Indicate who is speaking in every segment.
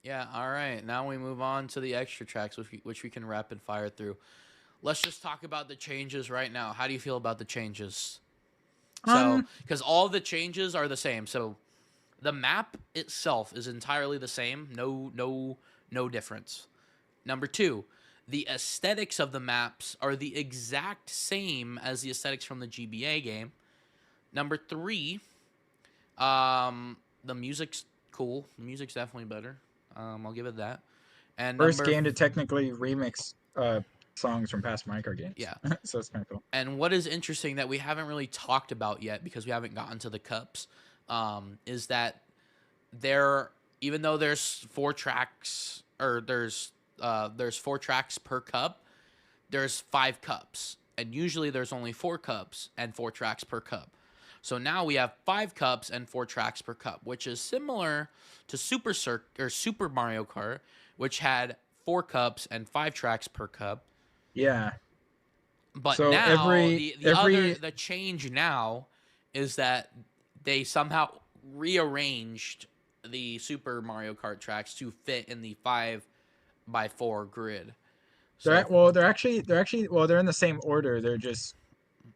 Speaker 1: Yeah, all right. Now we move on to the extra tracks, which we can rapid fire through. Let's just talk about the changes right now. How do you feel about the changes? So,
Speaker 2: Um,
Speaker 1: because all the changes are the same. So, the map itself is entirely the same. No difference. Number two, the aesthetics of the maps are the exact same as the aesthetics from the GBA game. Number three, the music's cool. The music's definitely better. I'll give it that. And
Speaker 2: first game to technically remix songs from past Minecraft games,
Speaker 1: yeah.
Speaker 2: so it's kind of cool.
Speaker 1: And what is interesting that we haven't really talked about yet because we haven't gotten to the cups, is that there, even though there's four tracks or there's four tracks per cup, there's five cups, and usually there's only four cups and four tracks per cup. So now we have five cups and four tracks per cup, which is similar to Super Mario Kart, which had four cups and five tracks per cup.
Speaker 2: Yeah.
Speaker 1: But
Speaker 2: So
Speaker 1: now
Speaker 2: every every
Speaker 1: the change now is that they somehow rearranged the Super Mario Kart tracks to fit in the 5x4 grid. So
Speaker 2: they're in the same order. They're just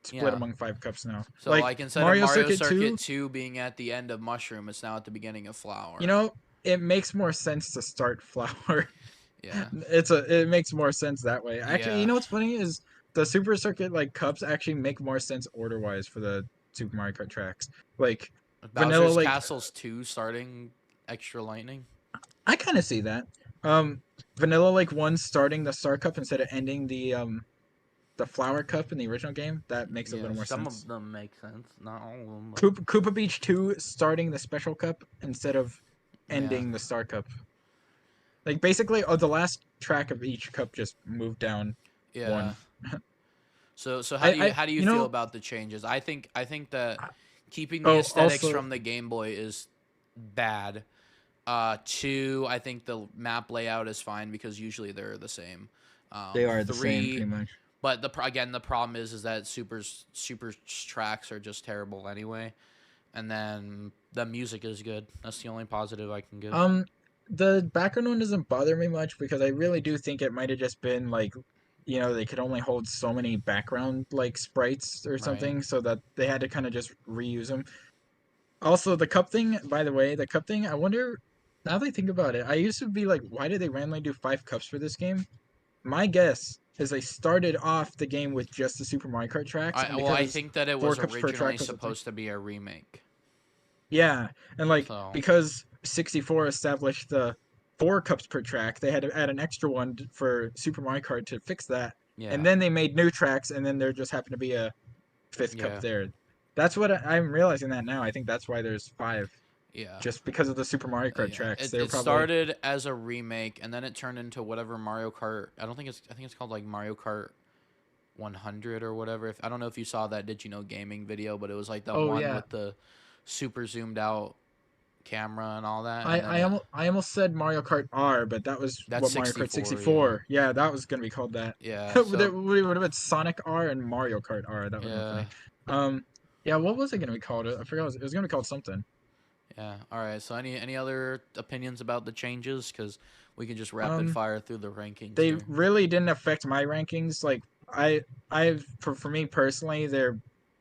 Speaker 2: split
Speaker 1: yeah.
Speaker 2: among five cups now.
Speaker 1: So
Speaker 2: Like
Speaker 1: like instead of
Speaker 2: Mario
Speaker 1: Mario
Speaker 2: Circuit
Speaker 1: Circuit
Speaker 2: 2,
Speaker 1: 2 being at the end of Mushroom, it's now at the beginning of
Speaker 2: you
Speaker 1: Flower.
Speaker 2: know, it makes more sense to start Flower.
Speaker 1: Yeah.
Speaker 2: It makes more sense that way. Actually, you
Speaker 1: Yeah.
Speaker 2: know what's funny is the Super Circuit like cups actually make more sense order wise for the Super Mario Kart tracks. Like Vanilla
Speaker 1: Bowser's
Speaker 2: Lake,
Speaker 1: Castles 2 starting Extra Lightning.
Speaker 2: I kind of see that. Um, Vanilla Lake 1 starting the Star Cup instead of ending the Flower Cup in the original game. That makes a
Speaker 1: Yeah,
Speaker 2: little more
Speaker 1: some of
Speaker 2: sense.
Speaker 1: them make sense. Not all of them, but
Speaker 2: Koopa Beach 2 starting the Special Cup instead of
Speaker 1: yeah.
Speaker 2: ending the Star Cup. Like basically, the last track of each cup just moved down
Speaker 1: Yeah.
Speaker 2: one.
Speaker 1: So
Speaker 2: I
Speaker 1: how do you
Speaker 2: you
Speaker 1: feel
Speaker 2: know
Speaker 1: about the changes? I think that keeping the
Speaker 2: oh
Speaker 1: aesthetics
Speaker 2: also
Speaker 1: from the Game Boy is bad. Two, I think the map layout is fine because usually they're the same.
Speaker 2: they are the same
Speaker 1: Three,
Speaker 2: pretty much.
Speaker 1: but again the problem is that super tracks are just terrible anyway. And then the music is good. That's the only positive I can give.
Speaker 2: Um, the background one doesn't bother me much because I really do think it might have just been like, they could only hold so many background like sprites or
Speaker 1: Right.
Speaker 2: something, so that they had to kind of just reuse them. Also, the cup thing, by the way, the cup thing, I wonder, now that I think about it, I used to be like, why did they randomly do five cups for this game? My guess is they started off the game with just the Super Mario Kart tracks, and
Speaker 1: I
Speaker 2: because
Speaker 1: think that it
Speaker 2: four
Speaker 1: was
Speaker 2: cups per
Speaker 1: originally
Speaker 2: track was a thing.
Speaker 1: supposed to be a remake.
Speaker 2: Yeah, and like
Speaker 1: So
Speaker 2: because 64 established the four cups per track, they had to add an extra one for Super Mario Kart to fix that, and
Speaker 1: yeah,
Speaker 2: then they made new tracks, and then there just happened to be a fifth cup
Speaker 1: yeah,
Speaker 2: there. That's what I'm realizing that now. I think that's why there's five,
Speaker 1: yeah.
Speaker 2: just because of the Super Mario Kart
Speaker 1: Yeah,
Speaker 2: tracks. They were
Speaker 1: it
Speaker 2: probably
Speaker 1: started as a remake, and then it turned into whatever Mario Kart. I think it's called like Mario Kart 100 or whatever. If I don't know if you saw that Did You Know Gaming video, but it was like the
Speaker 2: oh
Speaker 1: one
Speaker 2: yeah.
Speaker 1: with the super zoomed out camera and all that, and then
Speaker 2: I almost said Mario Kart R, but that was
Speaker 1: that's
Speaker 2: what Mario Kart
Speaker 1: 64. Yeah,
Speaker 2: 64. Yeah, that was gonna be called that.
Speaker 1: yeah.
Speaker 2: It
Speaker 1: So
Speaker 2: would have been Sonic R and Mario Kart R. That would have been
Speaker 1: yeah,
Speaker 2: funny. Yeah, what was it gonna be called? I forgot. It was gonna be called something.
Speaker 1: yeah. All right. So any other opinions about the changes? Because we can just rapid
Speaker 2: Um,
Speaker 1: fire through the rankings
Speaker 2: they
Speaker 1: here.
Speaker 2: really didn't affect my rankings. Like for me personally, they're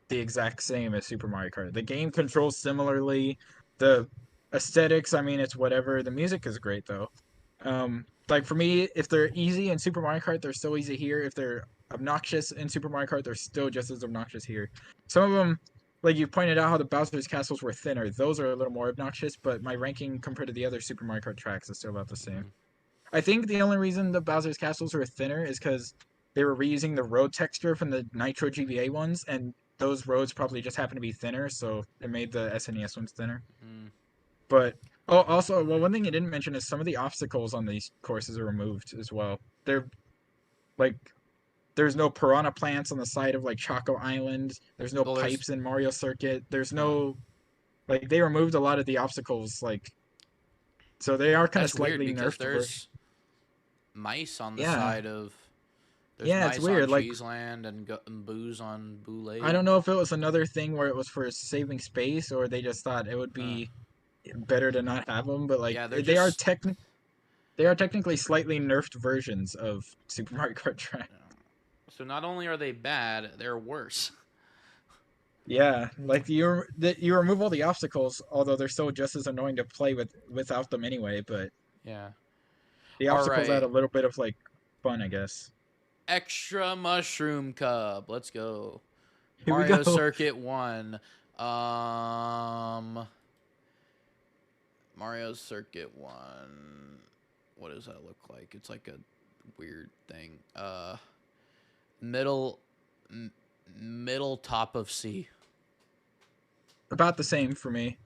Speaker 2: the exact same as Super Mario Kart. The game controls similarly. The aesthetics, I mean, it's whatever. The music is great though. Like for me, if they're easy in Super Mario Kart, they're so easy here. If they're obnoxious in Super Mario Kart, they're still just as obnoxious here. Some of them, like you pointed out, how the Bowser's castles were thinner. Those are a little more obnoxious, but my ranking compared to the other Super Mario Kart tracks is still about the same.
Speaker 1: Mm,
Speaker 2: I think the only reason the Bowser's castles were thinner is because they were reusing the road texture from the Nitro GBA ones, and those roads probably just happened to be thinner, so it made the SNES ones thinner.
Speaker 1: mm.
Speaker 2: But oh, also, well, one thing you didn't mention is some of the obstacles on these courses are removed as well. They're like there's no piranha plants on the side of like Choco Island. There's no
Speaker 1: Well, there's
Speaker 2: pipes in Mario Circuit. There's
Speaker 1: huh.
Speaker 2: no like they removed a lot of the obstacles, like so they are kind of
Speaker 1: That's weird
Speaker 2: slightly
Speaker 1: because
Speaker 2: nerfed.
Speaker 1: there's mice on the
Speaker 2: Yeah,
Speaker 1: side of. There's
Speaker 2: yeah, it's
Speaker 1: mice on
Speaker 2: weird. Like
Speaker 1: Cheeseland and booze on Boo
Speaker 2: I don't
Speaker 1: Lake.
Speaker 2: know if it was another thing where it was for saving space or they just thought it would
Speaker 1: Uh,
Speaker 2: be better to not have them, but like
Speaker 1: yeah, they're
Speaker 2: they are
Speaker 1: just
Speaker 2: technically. they are technically slightly nerfed versions of Super Mario Kart track.
Speaker 1: So not only are they bad, they're worse.
Speaker 2: Yeah, like you remove all the obstacles, although they're still just as annoying to play without them anyway. But
Speaker 1: Yeah.
Speaker 2: the
Speaker 1: All
Speaker 2: obstacles add
Speaker 1: right.
Speaker 2: a little bit of like fun, I guess.
Speaker 1: Extra Mushroom Cup. Let's go.
Speaker 2: Here we
Speaker 1: Mario
Speaker 2: go.
Speaker 1: Circuit 1. Um Mario Circuit 1. What does that look like? It's like a weird thing. Middle m- middle top of C.
Speaker 2: About the same for me,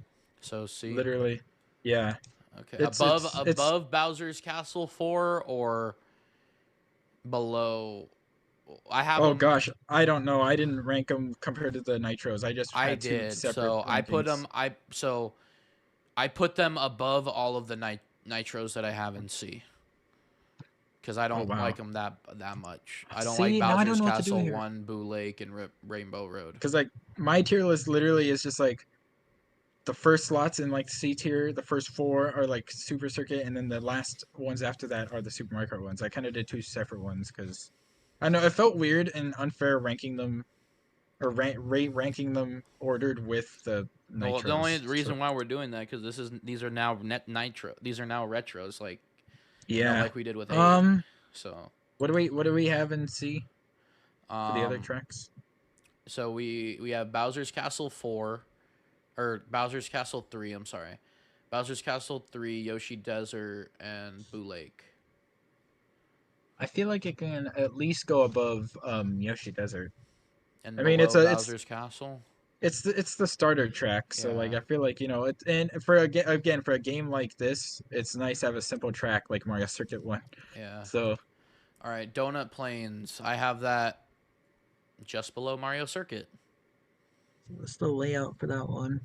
Speaker 1: So C.
Speaker 2: literally. Yeah,
Speaker 1: Okay.
Speaker 2: it's
Speaker 1: Above
Speaker 2: it's it's.
Speaker 1: above Bowser's Castle 4 or below. I have
Speaker 2: Oh
Speaker 1: them.
Speaker 2: gosh, I don't know. I didn't rank them compared to the nitros. I just
Speaker 1: I
Speaker 2: had two
Speaker 1: did.
Speaker 2: separate
Speaker 1: So
Speaker 2: rankings.
Speaker 1: I put them above all of the nitros that I have in C because I
Speaker 2: Oh
Speaker 1: don't
Speaker 2: wow.
Speaker 1: like them that much. I don't like
Speaker 2: See, now I don't
Speaker 1: Bowser's
Speaker 2: know what to do
Speaker 1: Castle
Speaker 2: here.
Speaker 1: 1, Boo Lake, and Rainbow Road.
Speaker 2: Because like my tier list literally is just like the first slots in like C tier, the first four are like Super Circuit, and then the last ones after that are the Super Mario Kart ones. I kind of did two separate ones because I know it felt weird and unfair ranking them or ranking them ordered with the
Speaker 1: Well, the only
Speaker 2: nitros. So
Speaker 1: reason why we're doing that because these are now nitro. These are now retros,
Speaker 2: yeah.
Speaker 1: like we did with A.
Speaker 2: Um,
Speaker 1: So
Speaker 2: what do we have in C for the other
Speaker 1: um,
Speaker 2: tracks?
Speaker 1: so we have Bowser's Castle 4 or Bowser's Castle 3. I'm sorry, Bowser's Castle 3, Yoshi Desert, and Boo Lake.
Speaker 2: I feel like it can at least go above Yoshi Desert.
Speaker 1: And
Speaker 2: I mean,
Speaker 1: below Bowser's Castle.
Speaker 2: it's the starter track, so like
Speaker 1: Yeah.
Speaker 2: I feel like it, and for again for a game like this, it's nice to have a simple track like Mario Circuit One.
Speaker 1: Yeah.
Speaker 2: So
Speaker 1: All right. Donut Plains. I have that just below Mario Circuit.
Speaker 2: what's the layout for that one?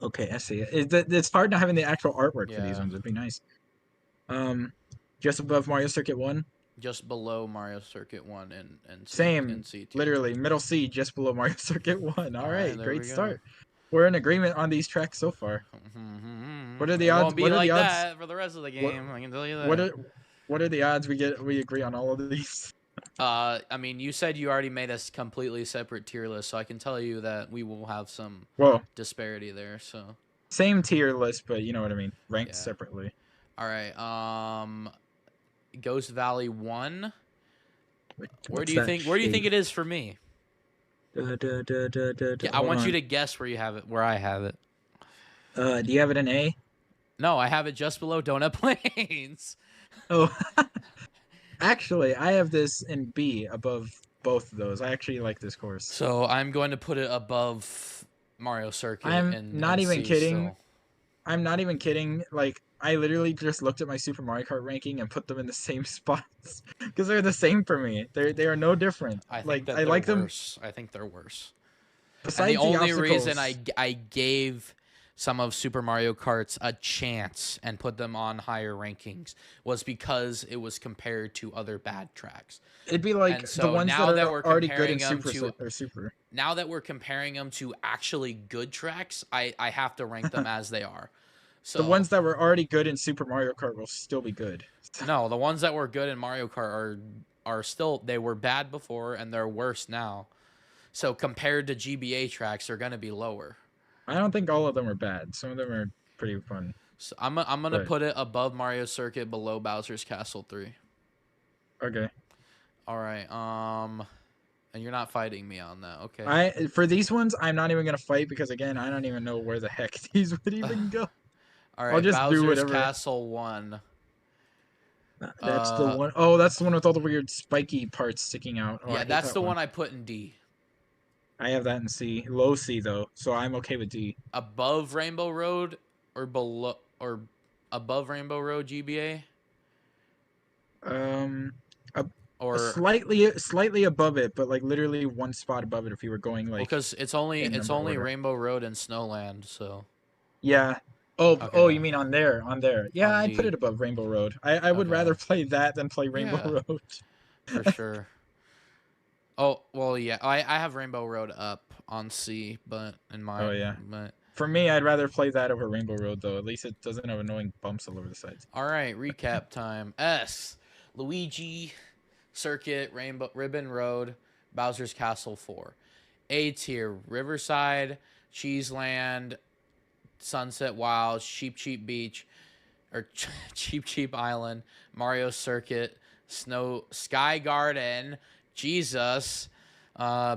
Speaker 2: Okay, I see it. It's hard not having the actual artwork for these
Speaker 1: Yeah.
Speaker 2: ones. It'd be nice. Um, just above Mario Circuit One.
Speaker 1: Just below Mario Circuit 1 and
Speaker 2: Same,
Speaker 1: C tier.
Speaker 2: literally middle C, just below Mario Circuit One.
Speaker 1: All
Speaker 2: All
Speaker 1: right.
Speaker 2: right,
Speaker 1: There
Speaker 2: great
Speaker 1: we go.
Speaker 2: start. We're in agreement on these tracks so far. What are the
Speaker 1: It
Speaker 2: odds?
Speaker 1: won't be
Speaker 2: What are the
Speaker 1: like
Speaker 2: odds?
Speaker 1: that for the rest of the
Speaker 2: What
Speaker 1: game. I can tell you
Speaker 2: what
Speaker 1: that.
Speaker 2: are what are the odds we agree on all of these?
Speaker 1: I mean, you said you already made a completely separate tier list, so I can tell you that we will have some
Speaker 2: Well,
Speaker 1: disparity there. So,
Speaker 2: same tier list, but you know what I mean, ranked
Speaker 1: yeah.
Speaker 2: separately.
Speaker 1: All right. Ghost Valley 1. Where do
Speaker 2: What's
Speaker 1: you
Speaker 2: that
Speaker 1: think? Where do you think
Speaker 2: shape?
Speaker 1: it is for me? Yeah, I
Speaker 2: Hold
Speaker 1: want you
Speaker 2: on.
Speaker 1: to guess where you have it. Where I have it.
Speaker 2: Do you have it in A?
Speaker 1: No, I have it just below Donut Plains.
Speaker 2: Oh, actually, I have this in B above both of those. I actually like this course.
Speaker 1: So I'm going to put it above Mario Circuit
Speaker 2: I'm
Speaker 1: and
Speaker 2: not even
Speaker 1: C
Speaker 2: kidding.
Speaker 1: still.
Speaker 2: I'm not even kidding. Like, I literally just looked at my Super Mario Kart ranking and put them in the same spots because they're the same for me. They are no different.
Speaker 1: I think
Speaker 2: Like,
Speaker 1: that
Speaker 2: I
Speaker 1: they're
Speaker 2: like them
Speaker 1: worse. I think they're worse. And the
Speaker 2: besides the
Speaker 1: only reason
Speaker 2: obstacles.
Speaker 1: I gave some of Super Mario Karts a chance and put them on higher rankings was because it was compared to other bad tracks.
Speaker 2: It'd be like
Speaker 1: And
Speaker 2: the
Speaker 1: so
Speaker 2: ones that
Speaker 1: now that
Speaker 2: are
Speaker 1: we're
Speaker 2: already good in
Speaker 1: comparing them to
Speaker 2: Super.
Speaker 1: actually good tracks, I have to rank them as they are.
Speaker 2: The
Speaker 1: So
Speaker 2: ones that were already good in Super Mario Kart will still be good.
Speaker 1: no, the ones that were good in Mario Kart are still they were bad before and they're worse now. So compared to GBA tracks, they're gonna be lower.
Speaker 2: I don't think all of them are bad. Some of them are pretty fun.
Speaker 1: So I'm gonna
Speaker 2: But
Speaker 1: put it above Mario Circuit, below Bowser's Castle 3.
Speaker 2: okay.
Speaker 1: All right. And you're not fighting me on that, okay?
Speaker 2: For these ones, I'm not even gonna fight because again, I don't even know where the heck these would even go.
Speaker 1: All
Speaker 2: I'll
Speaker 1: right,
Speaker 2: just do
Speaker 1: Bowser's
Speaker 2: whatever.
Speaker 1: Castle 1.
Speaker 2: That's the
Speaker 1: Uh,
Speaker 2: one. Oh, that's the one with all the weird spiky parts sticking out. Oh, I
Speaker 1: yeah,
Speaker 2: hate
Speaker 1: that's
Speaker 2: that
Speaker 1: the
Speaker 2: one.
Speaker 1: one I put in D.
Speaker 2: I have that in C, low C though, so I'm okay with D.
Speaker 1: Above Rainbow Road or below or above Rainbow Road GBA
Speaker 2: Um,
Speaker 1: or
Speaker 2: slightly above it, but like literally one spot above it if you were going
Speaker 1: well,
Speaker 2: like
Speaker 1: because
Speaker 2: in
Speaker 1: it's
Speaker 2: number
Speaker 1: only
Speaker 2: order.
Speaker 1: Rainbow Road and Snowland, so
Speaker 2: Yeah. Oh,
Speaker 1: okay,
Speaker 2: you mean on there, on there. Yeah,
Speaker 1: on
Speaker 2: I'd put
Speaker 1: D.
Speaker 2: it above Rainbow Road. I would
Speaker 1: Okay,
Speaker 2: rather play that than play Rainbow
Speaker 1: yeah,
Speaker 2: Road.
Speaker 1: for sure. Oh well, yeah, I have Rainbow Road up on C, but in
Speaker 2: Oh
Speaker 1: my
Speaker 2: yeah.
Speaker 1: but
Speaker 2: For me, I'd rather play that over Rainbow Road though. At least it doesn't have annoying bumps all over the sides.
Speaker 1: All right, recap time. S. Luigi Circuit, Rainbow Ribbon Road, Bowser's Castle 4. A tier, Riverside, Cheeseland, Sunset Wild, Cheap Cheap Beach, or Cheap Cheap Island, Mario Circuit, Sky Garden, Jesus,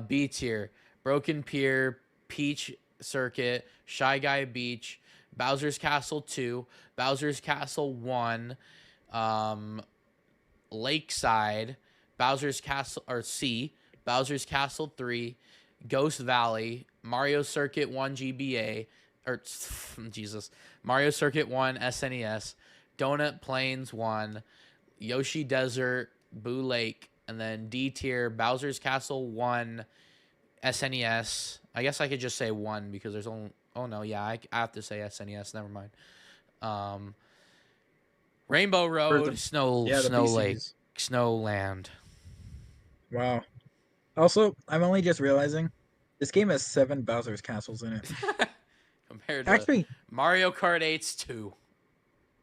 Speaker 1: B tier, Broken Pier, Peach Circuit, Shy Guy Beach, Bowser's Castle 2, Bowser's Castle 1, Lakeside, Bowser's Castle or C, Bowser's Castle 3, Ghost Valley, Mario Circuit 1 GBA, or Jesus, Mario Circuit 1 SNES, Donut Plains 1, Yoshi Desert, Boo Lake, and then D tier Bowser's Castle 1 SNES. I guess I could just say 1 because there's only oh no, yeah, I have to say SNES, never mind. Rainbow Road, Snow Lake,
Speaker 2: BCs.
Speaker 1: Snowland.
Speaker 2: Wow. Also, I'm only just realizing this game has 7 Bowser's Castles in it.
Speaker 1: Compared to
Speaker 2: Actually,
Speaker 1: Mario Kart 8's 2.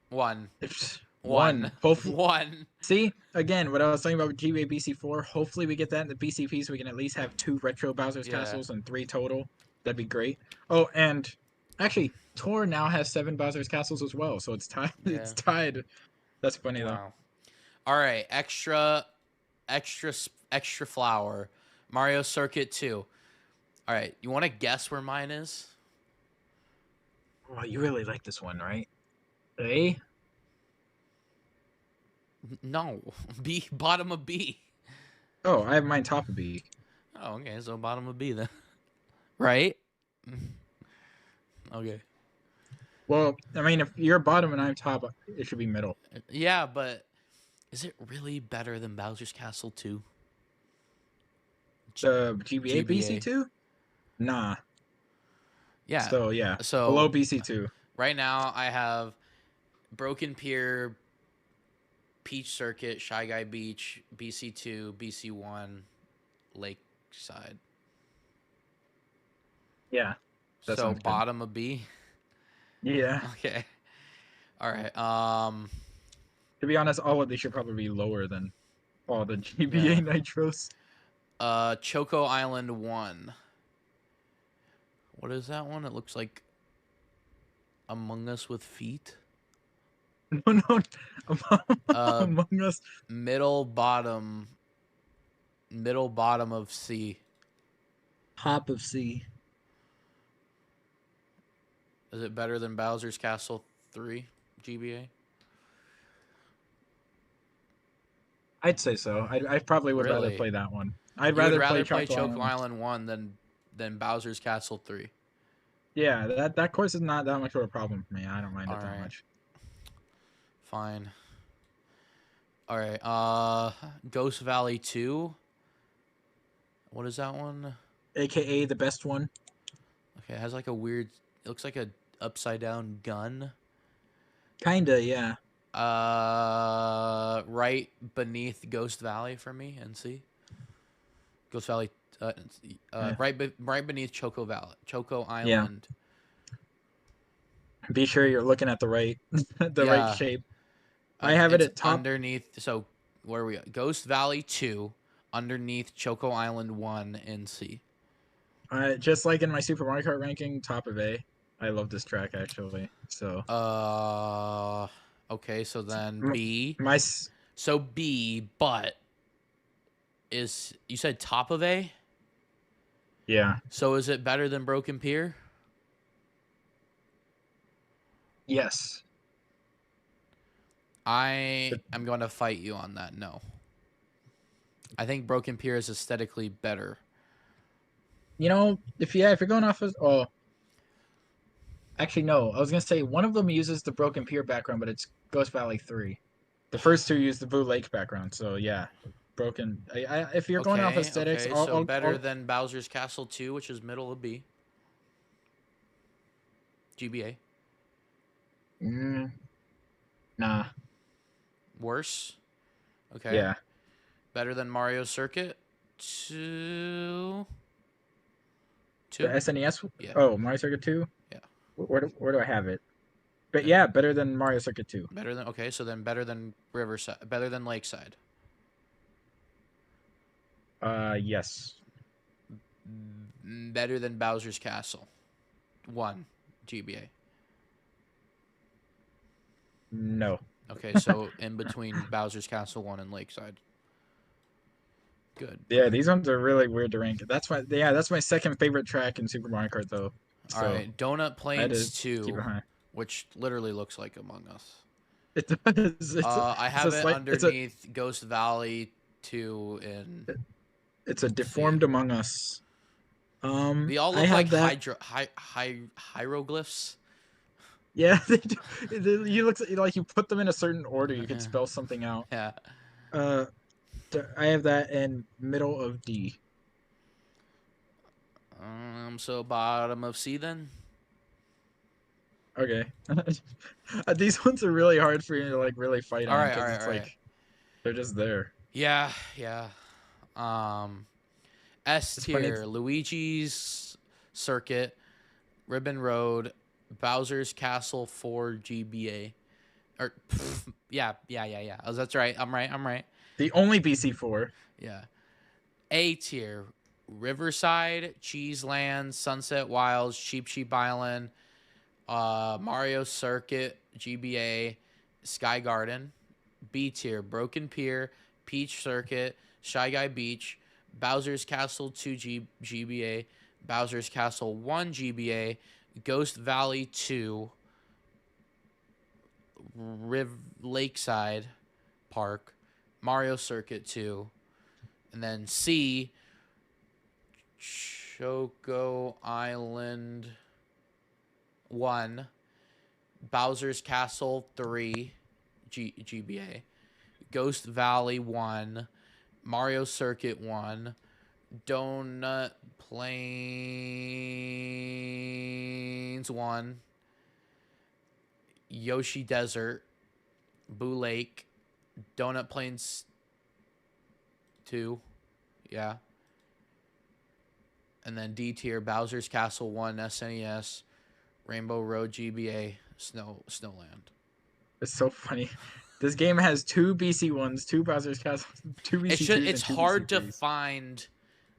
Speaker 1: 1.
Speaker 2: it's
Speaker 1: 1.
Speaker 2: Hopefully,
Speaker 1: 1.
Speaker 2: see, again, what I was talking about with GBA BC4. Hopefully, we get that in the BCP so we can at least have 2 retro Bowser's
Speaker 1: Yeah.
Speaker 2: Castles and 3 total. That'd be great. Oh, and actually, Tor now has 7 Bowser's Castles as well, so it's tied.
Speaker 1: Yeah.
Speaker 2: It's tied. That's funny though.
Speaker 1: Wow. All right, extra flower. Mario Circuit 2. All right, you want to guess where mine is?
Speaker 2: Oh, you really like this one, right? A?
Speaker 1: No, B, bottom of B.
Speaker 2: Oh, I have mine top of B.
Speaker 1: Oh, okay, so bottom of B then. Right? Okay.
Speaker 2: Well, I mean, if you're bottom and I'm top, it should be middle.
Speaker 1: Yeah, but is it really better than Bowser's Castle 2?
Speaker 2: The GBA,
Speaker 1: GBA.
Speaker 2: BC2? Nah.
Speaker 1: Yeah.
Speaker 2: So, yeah.
Speaker 1: So
Speaker 2: Below BC2.
Speaker 1: right now I have Broken Pier, Peach Circuit, Shy Guy Beach, BC2, BC1, Lakeside.
Speaker 2: Yeah. That
Speaker 1: So
Speaker 2: sounds good.
Speaker 1: bottom of B.
Speaker 2: Yeah.
Speaker 1: Okay. All right.
Speaker 2: To be honest, all of these should probably be lower than all the GBA
Speaker 1: Yeah.
Speaker 2: Nitros.
Speaker 1: Choco Island 1. What is that one? It looks like Among Us with feet.
Speaker 2: No, no.
Speaker 1: Uh,
Speaker 2: Among Us.
Speaker 1: middle bottom of C.
Speaker 2: Top of C.
Speaker 1: Is it better than Bowser's Castle 3 GBA?
Speaker 2: I'd say so. I probably would rather
Speaker 1: Really?
Speaker 2: play that one. I'd
Speaker 1: You would
Speaker 2: rather
Speaker 1: play
Speaker 2: Choco
Speaker 1: Choco Island 1 than Bowser's Castle 3.
Speaker 2: Yeah, that course is not that much of a problem for me. I don't mind it that
Speaker 1: Alright.
Speaker 2: much.
Speaker 1: Fine. All right. Ghost Valley 2. What is that one?
Speaker 2: AKA the best one.
Speaker 1: Okay, it has like a weird. It looks like a upside down gun.
Speaker 2: Kinda, yeah.
Speaker 1: Right beneath Ghost Valley for me, NC. Ghost Valley.
Speaker 2: Yeah.
Speaker 1: Right beneath Choco Island.
Speaker 2: Be sure you're looking at the right right shape. I have it
Speaker 1: it's
Speaker 2: at top.
Speaker 1: underneath. So where are we at? Ghost Valley 2, underneath Choco Island 1 NC.
Speaker 2: Just like in my Super Mario Kart ranking, top of A. I love this track actually. So
Speaker 1: okay, so then B. So B, but is you said top of A?
Speaker 2: Yeah.
Speaker 1: So is it better than Broken Pier?
Speaker 2: Yes.
Speaker 1: I am going to fight you on that. No. I think Broken Pier is aesthetically better.
Speaker 2: You know, if you're going off of actually no, I was gonna say one of them uses the Broken Pier background, but it's Ghost Valley 3. The first two use the Boo Lake background, so yeah. Broken. If you're going off aesthetics,
Speaker 1: okay, so better than Bowser's Castle 2, which is middle of B. GBA.
Speaker 2: Nah.
Speaker 1: Worse. Okay.
Speaker 2: Yeah.
Speaker 1: Better than Mario Circuit 2.
Speaker 2: The SNES.
Speaker 1: Yeah.
Speaker 2: Oh, Mario Circuit 2.
Speaker 1: Yeah.
Speaker 2: Where do I have it? But yeah, better than Mario Circuit 2.
Speaker 1: Better than okay, so then better than Riverside, better than Lakeside.
Speaker 2: Yes.
Speaker 1: Better than Bowser's Castle. 1 GBA.
Speaker 2: No.
Speaker 1: Okay, so in between Bowser's Castle 1 and Lakeside. Good.
Speaker 2: Yeah, these ones are really weird to rank. That's my second favorite track in Super Mario Kart though.
Speaker 1: All
Speaker 2: So
Speaker 1: right, Donut
Speaker 2: I had to
Speaker 1: Plains
Speaker 2: keep
Speaker 1: 2,
Speaker 2: it high.
Speaker 1: which literally looks like Among Us.
Speaker 2: It does.
Speaker 1: I
Speaker 2: It's a
Speaker 1: have it
Speaker 2: slight.
Speaker 1: underneath Ghost Valley 2 in
Speaker 2: It's a
Speaker 1: C.
Speaker 2: deformed Among Us.
Speaker 1: They all
Speaker 2: I
Speaker 1: look like
Speaker 2: have that.
Speaker 1: hieroglyphs.
Speaker 2: Yeah, they do. You look like you put them in a certain order. You could spell something out.
Speaker 1: Yeah.
Speaker 2: Uh, I have that in middle of D.
Speaker 1: So bottom of C then.
Speaker 2: Okay. These ones are really hard for you to like really fight
Speaker 1: All
Speaker 2: on
Speaker 1: right, all
Speaker 2: because
Speaker 1: right,
Speaker 2: it's
Speaker 1: all right.
Speaker 2: like they're just there.
Speaker 1: Yeah, yeah. Um, S
Speaker 2: It's funny.
Speaker 1: tier: Luigi's Circuit, Ribbon Road, Bowser's Castle 4 GBA. Or yeah. Oh, that's right. I'm right.
Speaker 2: The only BC4.
Speaker 1: Yeah. A tier: Riverside, Cheeseland, Sunset Wilds, Cheap Sheep Island, Mario Circuit, GBA, Sky Garden. B tier: Broken Pier, Peach Circuit, Shy Guy Beach, Bowser's Castle 2 GBA, Bowser's Castle 1 GBA, Ghost Valley 2, Lakeside Park, Mario Circuit 2, and then C, Choco Island 1, Bowser's Castle 3 GBA, Ghost Valley 1, Mario Circuit 1, Donut Plains 1, Yoshi Desert, Boo Lake, Donut Plains 2, yeah. And then D tier, Bowser's Castle 1 SNES, Rainbow Road GBA, Snowland.
Speaker 2: It's so funny. This game has 2 BC ones, 2 Bowser's Castle, 2 BC twos,
Speaker 1: It's
Speaker 2: and 2
Speaker 1: hard
Speaker 2: BC
Speaker 1: to
Speaker 2: threes.
Speaker 1: find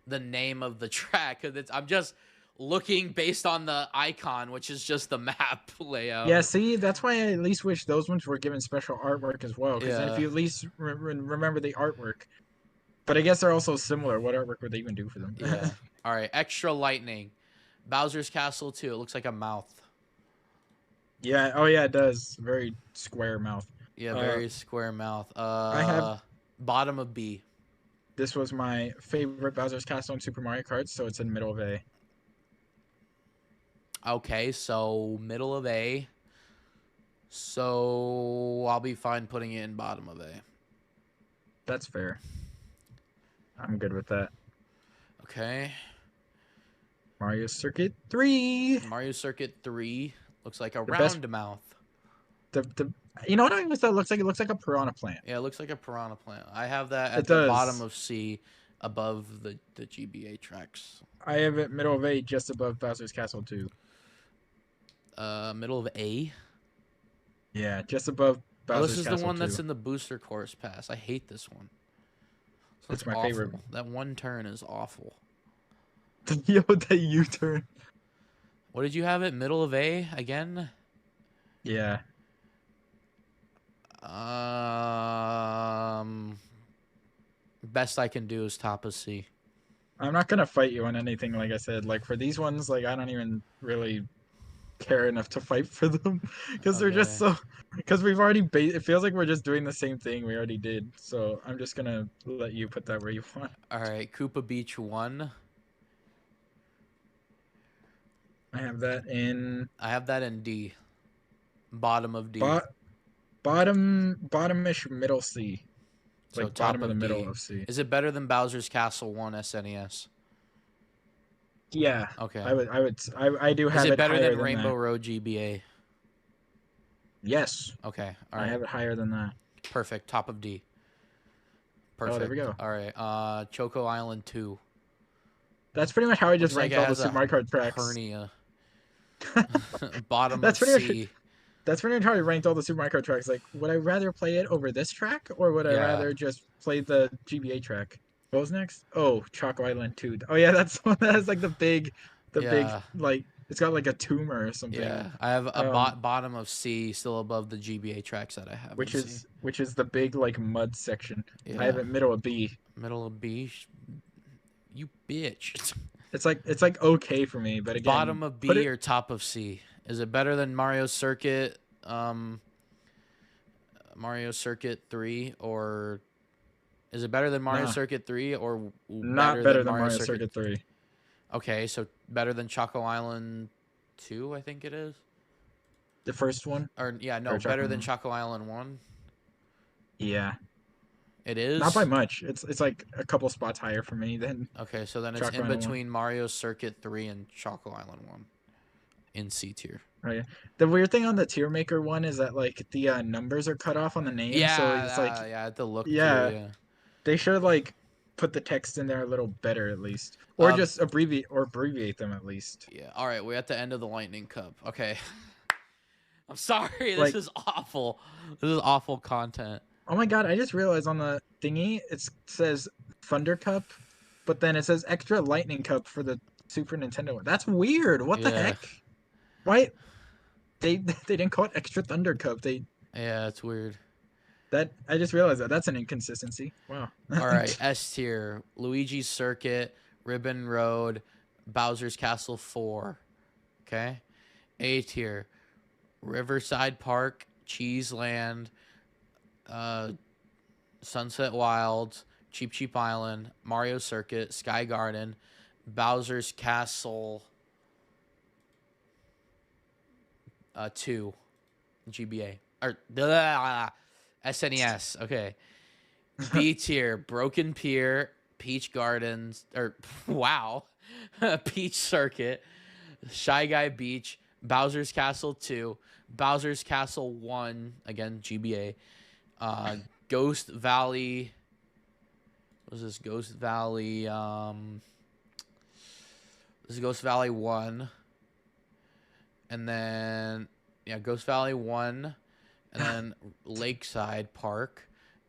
Speaker 1: the name of the track because I'm just looking based on the icon, which is just the map layout.
Speaker 2: Yeah, see, that's why I at least wish those ones were given special artwork as well. Because then if
Speaker 1: Yeah.
Speaker 2: you at least remember the artwork, but I guess they're also similar. What artwork would they even do for them?
Speaker 1: Yeah. All right. Extra lightning. Bowser's Castle 2. It looks like a mouth.
Speaker 2: Yeah. Oh yeah, it does. Very square mouth.
Speaker 1: Yeah, very square mouth.
Speaker 2: I have.
Speaker 1: Bottom of B.
Speaker 2: This was my favorite Bowser's Castle in Super Mario Kart, so it's in middle of A.
Speaker 1: Okay, so middle of A. So I'll be fine putting it in bottom of A.
Speaker 2: That's fair. I'm good with that.
Speaker 1: Okay.
Speaker 2: Mario Circuit 3.
Speaker 1: Mario Circuit 3 looks like a
Speaker 2: The best.
Speaker 1: round mouth.
Speaker 2: You know what I that looks like? It looks like a piranha plant.
Speaker 1: Yeah, it looks like a piranha plant. I have that
Speaker 2: It
Speaker 1: at the
Speaker 2: does.
Speaker 1: bottom of C, above the GBA tracks.
Speaker 2: I have it middle of A, just above Bowser's Castle 2.
Speaker 1: Middle of A.
Speaker 2: Yeah, just above Bowser's
Speaker 1: Oh, this is
Speaker 2: Castle
Speaker 1: the one
Speaker 2: 2.
Speaker 1: that's in the booster course pass. I hate this one.
Speaker 2: It's my
Speaker 1: awful.
Speaker 2: favorite.
Speaker 1: That one turn is awful.
Speaker 2: Yo, that U-turn.
Speaker 1: What did you have it? Middle of A again?
Speaker 2: Yeah.
Speaker 1: Best I can do is top of C.
Speaker 2: I'm not gonna fight you on anything, like I said. Like for these ones, like I don't even really care enough to fight for them because they're just so. Because we've already. It feels like we're just doing the same thing we already did. So I'm just gonna let you put that where you want.
Speaker 1: All right, Koopa Beach 1.
Speaker 2: I have that in.
Speaker 1: I have that in D. Bottom of D.
Speaker 2: Bottomish middle C.
Speaker 1: So
Speaker 2: Like
Speaker 1: top
Speaker 2: bottom of the
Speaker 1: D.
Speaker 2: middle of C.
Speaker 1: Is it better than Bowser's Castle 1 SNES?
Speaker 2: Yeah.
Speaker 1: Okay.
Speaker 2: I do have
Speaker 1: Is
Speaker 2: it
Speaker 1: it better
Speaker 2: higher
Speaker 1: than
Speaker 2: than
Speaker 1: Rainbow
Speaker 2: that.
Speaker 1: Road GBA?
Speaker 2: Yes.
Speaker 1: Okay. All right.
Speaker 2: I have it higher than that.
Speaker 1: Perfect. Top of D. Perfect.
Speaker 2: Oh, there we go.
Speaker 1: All right. Choco Island 2.
Speaker 2: That's pretty much how I just
Speaker 1: Looks like
Speaker 2: ranked
Speaker 1: it
Speaker 2: all the
Speaker 1: has
Speaker 2: Super Mario Kart tracks.
Speaker 1: hernia. Bottom of
Speaker 2: That's pretty much
Speaker 1: C.
Speaker 2: that's pretty much how I ranked all the Super Mario Kart tracks. Like, would I rather play it over this track, or would I
Speaker 1: Yeah.
Speaker 2: rather just play the GBA track? What was next? Oh, Choco Island 2. Oh yeah, that's one that has like the big
Speaker 1: Yeah.
Speaker 2: like it's got like a tumor or something.
Speaker 1: Yeah. I have a
Speaker 2: Um,
Speaker 1: bottom of C still above the GBA tracks that I have in C.
Speaker 2: which is the big like mud section. I have
Speaker 1: Yeah.
Speaker 2: it middle of B.
Speaker 1: Middle of B. You bitch.
Speaker 2: It's like okay for me, but again,
Speaker 1: Bottom of
Speaker 2: put
Speaker 1: B
Speaker 2: it
Speaker 1: or top of C? Is it better than Mario Circuit? Mario Circuit 3 or is it better than Mario
Speaker 2: nah,
Speaker 1: Circuit 3 or
Speaker 2: not
Speaker 1: better than
Speaker 2: better than
Speaker 1: Mario
Speaker 2: Mario
Speaker 1: Circuit?
Speaker 2: Circuit 3.
Speaker 1: Okay, so better than Choco Island 2, I think it is.
Speaker 2: The first one
Speaker 1: Or yeah,
Speaker 2: or
Speaker 1: no, better
Speaker 2: Choco
Speaker 1: than
Speaker 2: Island?
Speaker 1: Choco Island 1.
Speaker 2: Yeah,
Speaker 1: It
Speaker 2: not by
Speaker 1: is.
Speaker 2: much. It's like a couple spots higher for me than
Speaker 1: Okay, so then it's
Speaker 2: Choco
Speaker 1: in
Speaker 2: Island 1.
Speaker 1: between Mario Circuit 3 and Choco Island 1 in C tier.
Speaker 2: Oh yeah. The weird thing on the tier maker one is that like the numbers are cut off on the name, so it's like
Speaker 1: Yeah, yeah, I had to look too,
Speaker 2: yeah,
Speaker 1: yeah.
Speaker 2: they should like put the text in there a little better at least, or
Speaker 1: Um
Speaker 2: just abbreviate them at least.
Speaker 1: yeah, all right, we're at the end of the Lightning Cup. Okay. I'm sorry. This
Speaker 2: Like,
Speaker 1: is awful. This is awful content.
Speaker 2: oh my god, I just realized on the thingy it says Thunder Cup, but then it says extra Lightning Cup for the Super Nintendo one. That's weird. What the
Speaker 1: Yeah.
Speaker 2: heck? Why they didn't call it extra Thunder Cup? They
Speaker 1: Yeah, it's weird.
Speaker 2: that I just realized that that's an inconsistency. Wow.
Speaker 1: All right, S tier. Luigi's Circuit, Ribbon Road, Bowser's Castle 4. Okay. A tier. Riverside Park, Cheese Land, Sunset Wilds, Cheap Cheap Island, Mario Circuit, Sky Garden, Bowser's Castle 2, GBA. Or SNES. Okay. B tier, Broken Pier, Peach Gardens, or wow, Peach Circuit, Shy Guy Beach, Bowser's Castle 2, Bowser's Castle 1, again, GBA, Ghost Valley, what was this? Ghost Valley, this is Ghost Valley 1, and then, yeah, Ghost Valley 1, and then Lakeside Park,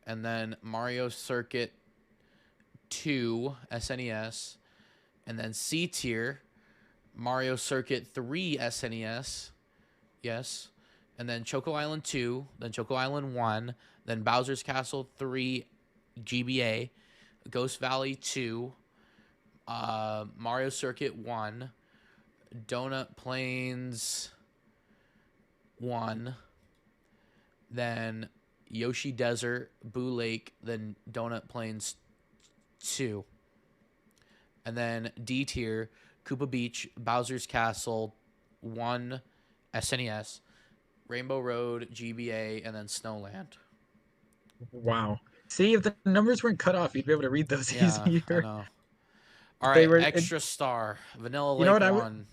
Speaker 1: and then Mario Circuit 2 SNES, and then C tier Mario Circuit 3 SNES, yes, and then Choco Island 2, then Choco Island 1, then Bowser's Castle 3 GBA, Ghost Valley 2, Mario Circuit 1, Donut Plains 1, then Yoshi Desert, Boo Lake, then Donut Plains 2. And then D tier, Koopa Beach, Bowser's Castle 1 SNES, Rainbow Road, GBA, and then Snowland.
Speaker 2: Wow. See, if the numbers weren't cut off, you'd be able to read those
Speaker 1: Yeah, I
Speaker 2: easier.
Speaker 1: know. All
Speaker 2: They
Speaker 1: right,
Speaker 2: were.
Speaker 1: extra star, Vanilla
Speaker 2: You know
Speaker 1: Lake
Speaker 2: what
Speaker 1: 1.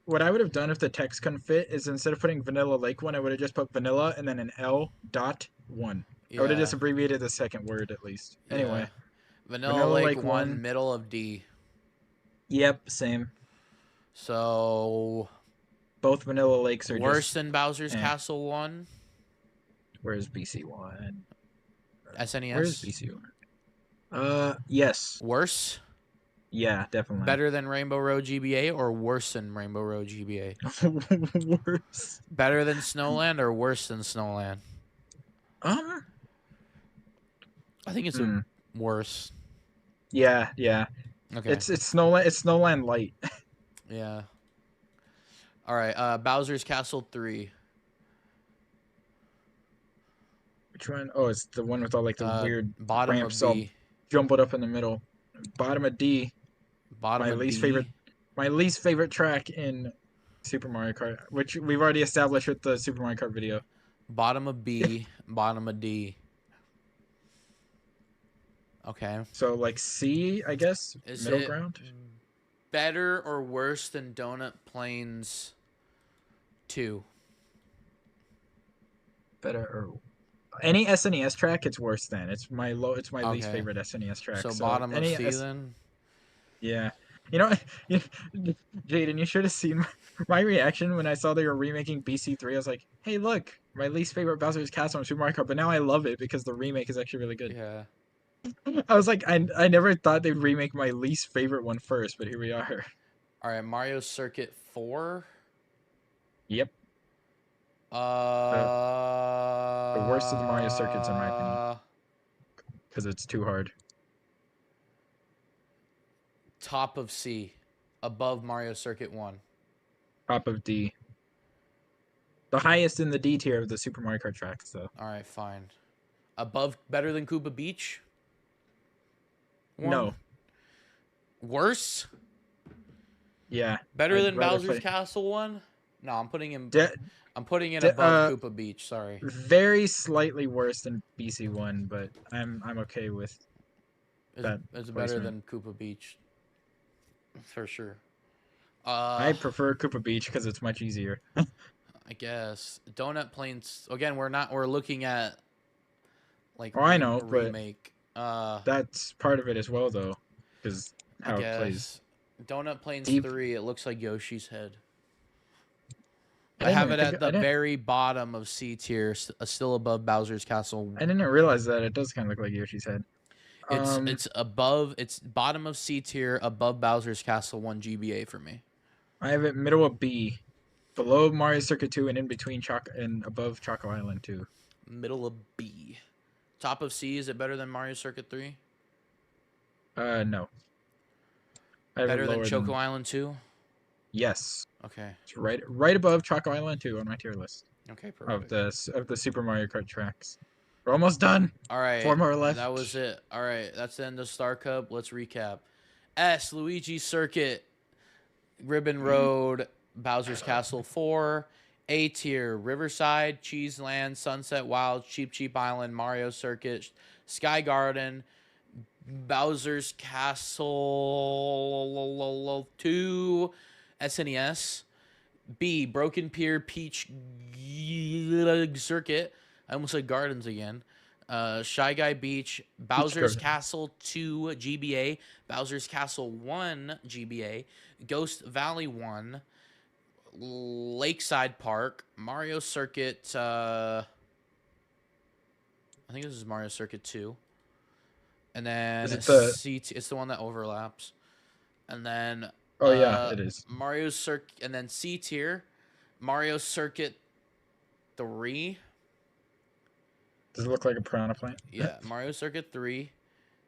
Speaker 2: what I would have done if the text couldn't fit is instead of putting Vanilla Lake one, I would have just put Vanilla and then an L dot one. I would have
Speaker 1: Yeah,
Speaker 2: just abbreviated the second word at least.
Speaker 1: yeah.
Speaker 2: Anyway,
Speaker 1: Vanilla
Speaker 2: Vanilla
Speaker 1: Lake
Speaker 2: Lake
Speaker 1: 1,
Speaker 2: one.
Speaker 1: middle of D.
Speaker 2: Yep, same.
Speaker 1: So,
Speaker 2: Both Vanilla Lakes are
Speaker 1: worse
Speaker 2: just.
Speaker 1: than Bowser's
Speaker 2: Eh.
Speaker 1: Castle 1,
Speaker 2: Where's BC one? Where's
Speaker 1: SNES.
Speaker 2: BC one? Yes.
Speaker 1: Worse?
Speaker 2: Yeah, definitely.
Speaker 1: Better than Rainbow Road GBA or worse than Rainbow Road GBA?
Speaker 2: Worse.
Speaker 1: Better than Snowland or worse than Snowland?
Speaker 2: Um.
Speaker 1: I think it's a worse.
Speaker 2: Yeah, yeah.
Speaker 1: Okay.
Speaker 2: It's Snowland. It's Snowland Light.
Speaker 1: Yeah. All right. Bowser's Castle 3.
Speaker 2: Which one? Oh, it's the one with all like the weird
Speaker 1: Bottom of
Speaker 2: ramps all
Speaker 1: B.
Speaker 2: jumbled up in the middle. Bottom of D.
Speaker 1: Bottom
Speaker 2: My
Speaker 1: of
Speaker 2: least
Speaker 1: D.
Speaker 2: favorite. My least favorite track in Super Mario Kart, which we've already established with the Super Mario Kart video.
Speaker 1: Bottom of B. Bottom of D. Okay.
Speaker 2: So like C, I guess.
Speaker 1: Is
Speaker 2: Middle
Speaker 1: it
Speaker 2: ground.
Speaker 1: better or worse than Donut Plains 2?
Speaker 2: Better or any SNES track, it's worse than. It's my least
Speaker 1: Okay.
Speaker 2: favorite SNES track.
Speaker 1: So bottom of
Speaker 2: any
Speaker 1: C then?
Speaker 2: Yeah. You know, you, Jaden, you should have seen my reaction when I saw they were remaking BC3. I was like, hey, look, my least favorite Bowser's Castle in Super Mario Kart, but now I love it because the remake is actually really good.
Speaker 1: Yeah.
Speaker 2: I was like, I never thought they'd remake my least favorite one first, but here we are.
Speaker 1: All right, Mario Circuit 4.
Speaker 2: Yep, the the worst of the Mario circuits in my opinion
Speaker 1: Uh,
Speaker 2: because it's too hard.
Speaker 1: top of C, above Mario Circuit 1.
Speaker 2: Top of D, the highest in the D tier of the Super Mario Kart tracks, though.
Speaker 1: All right, fine. Above, better than Koopa Beach? 1.
Speaker 2: No,
Speaker 1: Worse?
Speaker 2: yeah,
Speaker 1: Better
Speaker 2: I'd
Speaker 1: than
Speaker 2: rather
Speaker 1: Bowser's
Speaker 2: play.
Speaker 1: Castle 1? No, I'm putting him.
Speaker 2: De-
Speaker 1: I'm putting it above
Speaker 2: uh,
Speaker 1: Koopa Beach. Sorry.
Speaker 2: very slightly worse than BC1, but I'm okay with that
Speaker 1: It's better
Speaker 2: placement.
Speaker 1: than Koopa Beach for sure.
Speaker 2: I prefer Koopa Beach because it's much easier.
Speaker 1: I guess Donut Plains. Again, we're looking at like
Speaker 2: Oh, I know, but
Speaker 1: remake.
Speaker 2: that's part of it as well, though, because
Speaker 1: I
Speaker 2: how it plays.
Speaker 1: guess Donut Plains
Speaker 2: Deep.
Speaker 1: 3. It looks like Yoshi's head.
Speaker 2: I
Speaker 1: I
Speaker 2: didn't
Speaker 1: have
Speaker 2: even
Speaker 1: it
Speaker 2: think
Speaker 1: at the
Speaker 2: I didn't.
Speaker 1: very bottom of C tier, still above Bowser's Castle.
Speaker 2: I didn't realize that it does kind of look like Yoshi's head.
Speaker 1: It's above. It's bottom of C tier, above Bowser's Castle 1 GBA for me.
Speaker 2: I have it middle of B, below Mario Circuit 2, and in between and above Choco Island 2.
Speaker 1: Middle of B. Top of C. Is it better than Mario Circuit 3?
Speaker 2: No. I have it
Speaker 1: Better than
Speaker 2: lower
Speaker 1: Choco
Speaker 2: than.
Speaker 1: Island 2?
Speaker 2: Yes,
Speaker 1: Okay.
Speaker 2: it's right above Choco Island 2 on my tier list
Speaker 1: Okay,
Speaker 2: of
Speaker 1: perfect.
Speaker 2: the Super Mario Kart tracks. We're almost done.
Speaker 1: All right.
Speaker 2: 4 more left.
Speaker 1: That was it. All right. That's the end of Star Cup. Let's recap. S. Luigi Circuit, Ribbon Road, Bowser's Castle 4. A tier, Riverside, Cheeseland, Sunset Wild, Cheap Cheap Island, Mario Circuit, Sky Garden, Bowser's Castle 2, SNES. B, Broken Pier, Peach Circuit. I almost said Gardens again. Shy Guy Beach, Bowser's
Speaker 2: Garden.
Speaker 1: Castle 2 GBA, Bowser's Castle 1 GBA, Ghost Valley 1, Lakeside Park, Mario Circuit. I think this is Mario Circuit 2. And then
Speaker 2: Is it the?
Speaker 1: it's the one that overlaps. And then
Speaker 2: Oh yeah, it is.
Speaker 1: Mario Circuit, and then C tier, Mario Circuit 3.
Speaker 2: Does it look like a piranha plant?
Speaker 1: Yeah, Mario Circuit 3.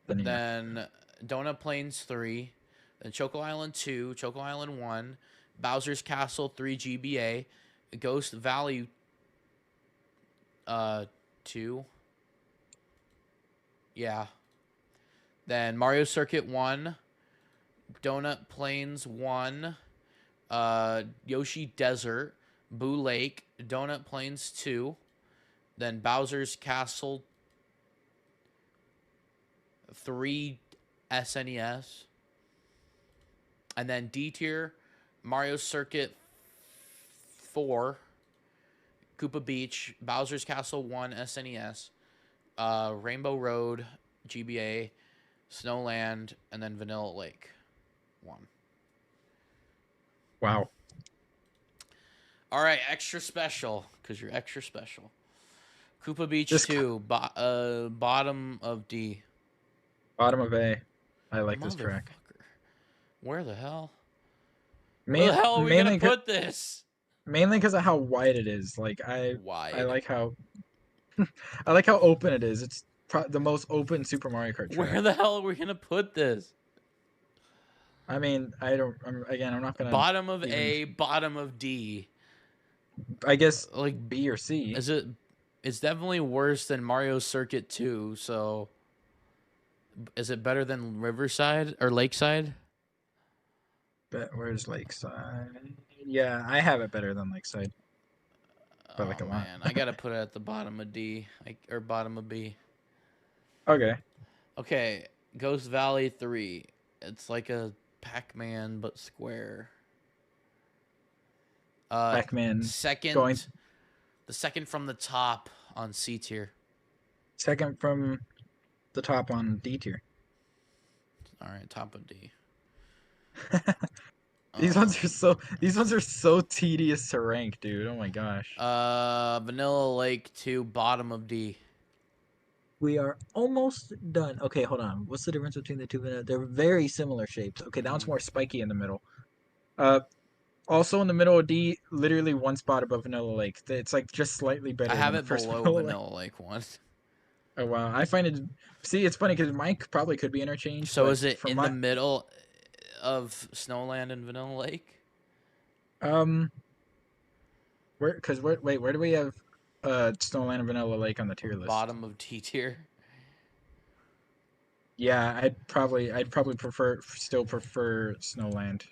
Speaker 2: Then yeah.
Speaker 1: Then Donut Plains 3. Then Choco Island 2, Choco Island 1, Bowser's Castle 3 GBA, Ghost Valley 2. Yeah. Then Mario Circuit 1, Donut Plains 1, Yoshi Desert, Boo Lake, Donut Plains 2, then Bowser's Castle 3 SNES, and then D tier, Mario Circuit 4, Koopa Beach, Bowser's Castle 1 SNES, Rainbow Road GBA, Snowland, and then Vanilla Lake 1.
Speaker 2: Wow.
Speaker 1: All right, extra special, because you're extra special. Koopa Beach
Speaker 2: This
Speaker 1: 2, bottom of D.
Speaker 2: Bottom of A. I like this track.
Speaker 1: Where the hell? Where the hell are we going to put this?
Speaker 2: Mainly because of how wide it is. Like I like how I like how open it is. It's the most open Super Mario Kart track.
Speaker 1: Where the hell are we going to put this?
Speaker 2: I mean, I'm not going to...
Speaker 1: Bottom of A, bottom of D.
Speaker 2: I guess
Speaker 1: like
Speaker 2: B or C.
Speaker 1: It's definitely worse than Mario Circuit 2, so is it better than Riverside or Lakeside?
Speaker 2: Where's Lakeside? Yeah, I have it better than Lakeside.
Speaker 1: Oh like man, I gotta put it at the bottom of D, or bottom of B.
Speaker 2: Okay.
Speaker 1: Okay, Ghost Valley 3. It's like a Pac-Man but square.
Speaker 2: Pac-Man.
Speaker 1: The second from the top on C tier.
Speaker 2: Second from the top on D tier.
Speaker 1: All right, top of D.
Speaker 2: These ones are so tedious to rank, dude. Oh my gosh.
Speaker 1: Vanilla Lake 2, bottom of D.
Speaker 2: We are almost done. Okay, hold on. What's the difference between the two? They're very similar shapes. Okay, that one's
Speaker 1: Mm-hmm.
Speaker 2: more spiky in the middle. Uh, Also in the middle of D, literally one spot above Vanilla Lake. It's like just slightly
Speaker 1: I
Speaker 2: better
Speaker 1: have
Speaker 2: than the
Speaker 1: it
Speaker 2: first
Speaker 1: below
Speaker 2: Vanilla Lake.
Speaker 1: Vanilla Lake 1.
Speaker 2: Oh wow, I find it. See, it's funny because Mike probably could be interchanged,
Speaker 1: So
Speaker 2: but
Speaker 1: is it
Speaker 2: from
Speaker 1: in the
Speaker 2: my
Speaker 1: middle of Snowland and Vanilla Lake?
Speaker 2: um, where do we have Snowland and Vanilla Lake on the tier list?
Speaker 1: Bottom of D tier.
Speaker 2: Yeah, I'd probably still prefer Snowland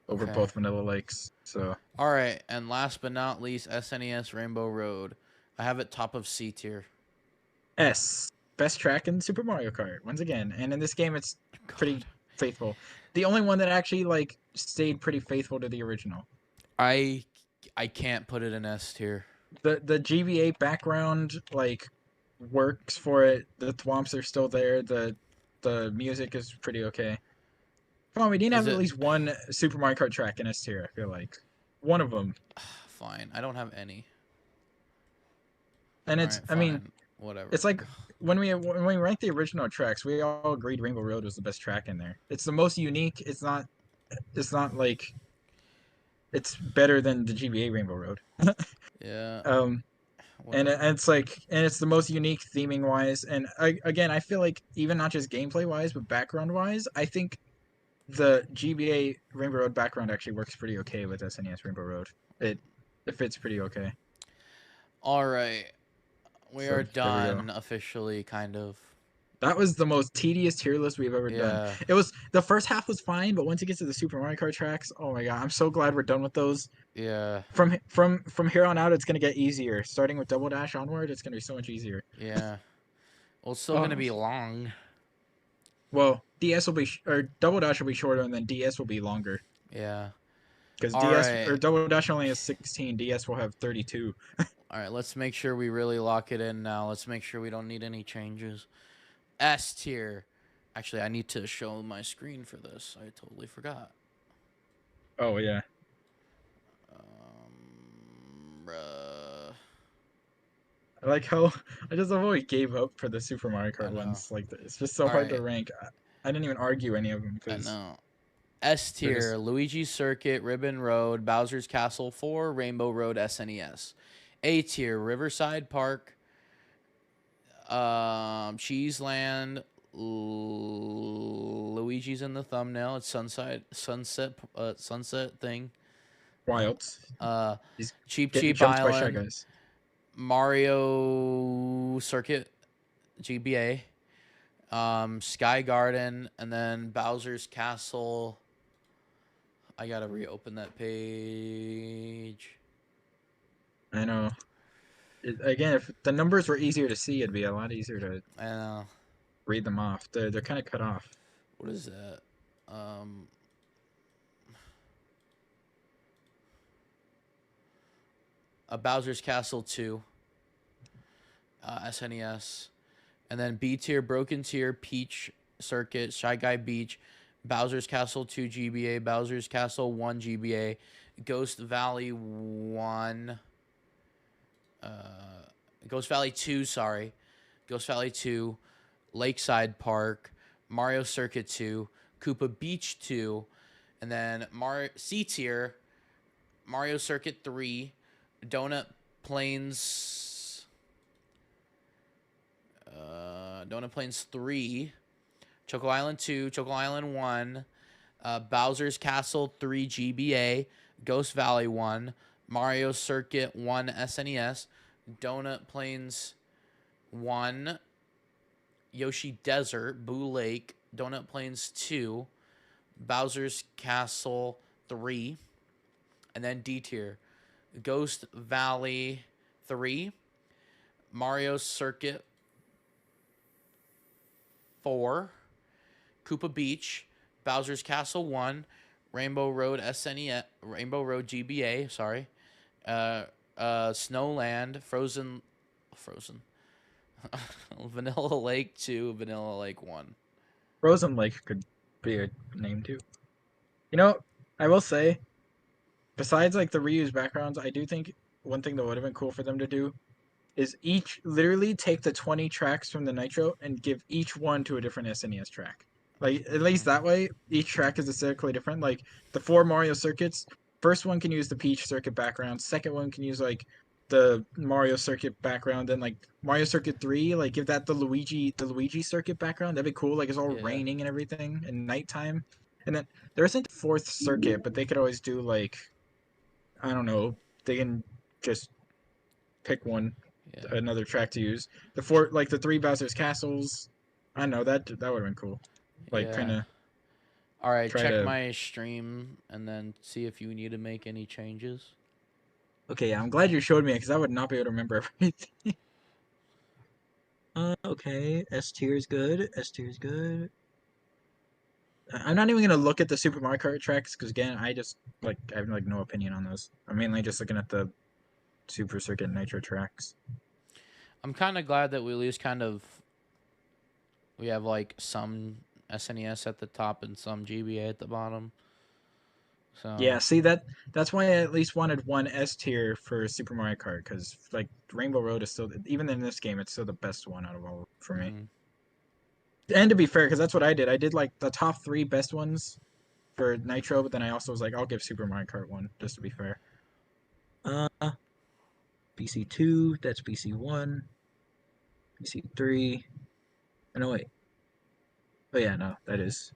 Speaker 2: over
Speaker 1: Okay.
Speaker 2: both Vanilla Lakes. So
Speaker 1: All right, and last but not least, SNES Rainbow Road. I have it top of C tier.
Speaker 2: S, best track in Super Mario Kart once again, and in this game it's
Speaker 1: God,
Speaker 2: pretty faithful. The only one that actually like stayed pretty faithful to the original.
Speaker 1: I I can't put it in S tier.
Speaker 2: The GBA background like works for it. The thwomps are still there. The music is pretty okay. Come on, we need to
Speaker 1: Is
Speaker 2: have at
Speaker 1: it
Speaker 2: least one Super Mario Kart track in S tier. I feel like one of them,
Speaker 1: fine? I don't have any.
Speaker 2: and
Speaker 1: All
Speaker 2: it's
Speaker 1: right,
Speaker 2: I mean
Speaker 1: fine. Whatever.
Speaker 2: it's like when we ranked the original tracks, we all agreed Rainbow Road was the best track in there. It's the most unique. It's not like it's better than the GBA Rainbow Road.
Speaker 1: Yeah,
Speaker 2: um,
Speaker 1: whatever.
Speaker 2: and it's the most unique theming wise. And again, I feel like even not just gameplay wise, but background wise, I think the GBA Rainbow Road background actually works pretty okay with SNES Rainbow Road. It it fits pretty okay.
Speaker 1: All right, we
Speaker 2: So
Speaker 1: are
Speaker 2: there we go.
Speaker 1: done officially, kind of.
Speaker 2: That was the most tedious tier list we've ever done.
Speaker 1: Yeah,
Speaker 2: It was the first half was fine, but once you get to the Super Mario Kart tracks, oh my god, I'm so glad we're done with those.
Speaker 1: yeah,
Speaker 2: From here on out, it's gonna get easier. Starting with Double Dash onward, it's gonna be so much easier.
Speaker 1: yeah. Well, it's still gonna
Speaker 2: Oh
Speaker 1: be long.
Speaker 2: well, DS will be or Double Dash will be shorter, and then DS will be longer
Speaker 1: Yeah.
Speaker 2: because
Speaker 1: All
Speaker 2: DS or
Speaker 1: right.
Speaker 2: Double Dash only has 16. DS will have 32.
Speaker 1: All right, let's make sure we really lock it in now. Let's make sure we don't need any changes. S tier. Actually, I need to show my screen for this. I totally forgot.
Speaker 2: Oh yeah,
Speaker 1: Bruh.
Speaker 2: I like how I just love how we gave up for the Super Mario
Speaker 1: I
Speaker 2: Kart
Speaker 1: know.
Speaker 2: ones. Like it's just so
Speaker 1: All
Speaker 2: hard to
Speaker 1: right,
Speaker 2: rank. I didn't even argue any of them
Speaker 1: I
Speaker 2: because
Speaker 1: know. S
Speaker 2: they're
Speaker 1: tier:
Speaker 2: just
Speaker 1: Luigi's Circuit, Ribbon Road, Bowser's Castle 4, Rainbow Road SNES. A tier: Riverside Park, Cheeseland, Luigi's in the thumbnail. It's sunset thing.
Speaker 2: wild.
Speaker 1: Uh,
Speaker 2: He's
Speaker 1: Cheap
Speaker 2: getting
Speaker 1: Cheap
Speaker 2: jumped by Shy
Speaker 1: Island,
Speaker 2: Guys.
Speaker 1: Mario Circuit, GBA, Sky Garden, and then Bowser's Castle. I gotta reopen that page.
Speaker 2: I know. Again, if the numbers were easier to see, it'd be a lot easier to
Speaker 1: I know.
Speaker 2: read them off. They're kind of cut off.
Speaker 1: What is that? Um, a Bowser's Castle 2, SNES. And then B tier, Broken Tier, Peach Circuit, Shy Guy Beach, Bowser's Castle 2 GBA, Bowser's Castle 1 GBA, Ghost Valley 1, uh, Ghost Valley 2, sorry, Ghost Valley 2, Lakeside Park, Mario Circuit 2, Koopa Beach 2, and then C tier, Mario Circuit 3, Donut Plains, Donut Plains 3, Choco Island 2, Choco Island 1, Bowser's Castle 3 GBA, Ghost Valley 1, Mario Circuit 1 SNES, Donut Plains 1, Yoshi Desert, Boo Lake, Donut Plains 2, Bowser's Castle 3, and then D tier, Ghost Valley 3, Mario Circuit 4, Koopa Beach, Bowser's Castle 1, Rainbow Road SNES, Rainbow Road GBA, sorry, Snowland, Frozen, Vanilla Lake 2, Vanilla Lake 1.
Speaker 2: Frozen Lake could be a name too. You know, I will say, besides like the reused backgrounds, I do think one thing that would have been cool for them to do is each literally take the 20 tracks from the Nitro and give each one to a different SNES track. Like at least
Speaker 1: Mm,
Speaker 2: that way, each track is aesthetically different. Like the 4 Mario circuits, first one can use the Peach circuit background, second one can use like the Mario circuit background, then like Mario Circuit 3, like give that the Luigi circuit background. That'd be cool. Like it's all
Speaker 1: yeah.
Speaker 2: raining and everything and nighttime. And then there isn't a fourth circuit, but they could always do like I don't know, they can just pick one
Speaker 1: Yeah.
Speaker 2: another track to use. The 3 Bowser's castles. I know that would have been cool. Like kind
Speaker 1: Yeah.
Speaker 2: of
Speaker 1: All right,
Speaker 2: try
Speaker 1: check
Speaker 2: to.
Speaker 1: my stream and then see if you need to make any changes.
Speaker 2: Okay, yeah, I'm glad you showed me because I would not be able to remember everything. Okay, S tier is good. S tier is good. I'm not even gonna look at the Super Mario Kart tracks because again, I have like no opinion on those. I'm mainly just looking at the Super Circuit Nitro tracks.
Speaker 1: I'm kind of glad that we at least kind of we have like some SNES at the top and some GBA at the bottom.
Speaker 2: Yeah,
Speaker 1: So,
Speaker 2: see that's why I at least wanted one S tier for Super Mario Kart because like Rainbow Road is still even in this game it's still the best one out of all for me.
Speaker 1: mhm.
Speaker 2: And to be fair, because that's what I did. I did like the top 3 best ones for Nitro, but then I also was like, I'll give Super Mario Kart one just to be fair. Uh, BC2, that's BC1, BC3. No wait, oh yeah, no, that is.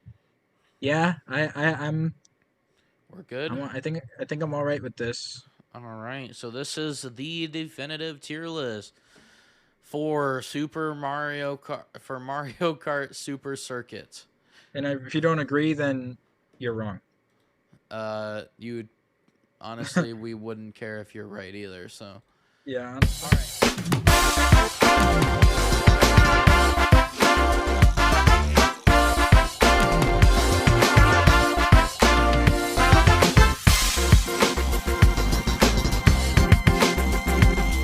Speaker 2: Yeah,
Speaker 1: We're good.
Speaker 2: I think I'm all right with this.
Speaker 1: All right. So this is the definitive tier list for Mario Kart Super Circuit.
Speaker 2: If you don't agree, then you're wrong.
Speaker 1: You honestly, we wouldn't care if you're right either. So,
Speaker 2: Yeah.
Speaker 1: all right.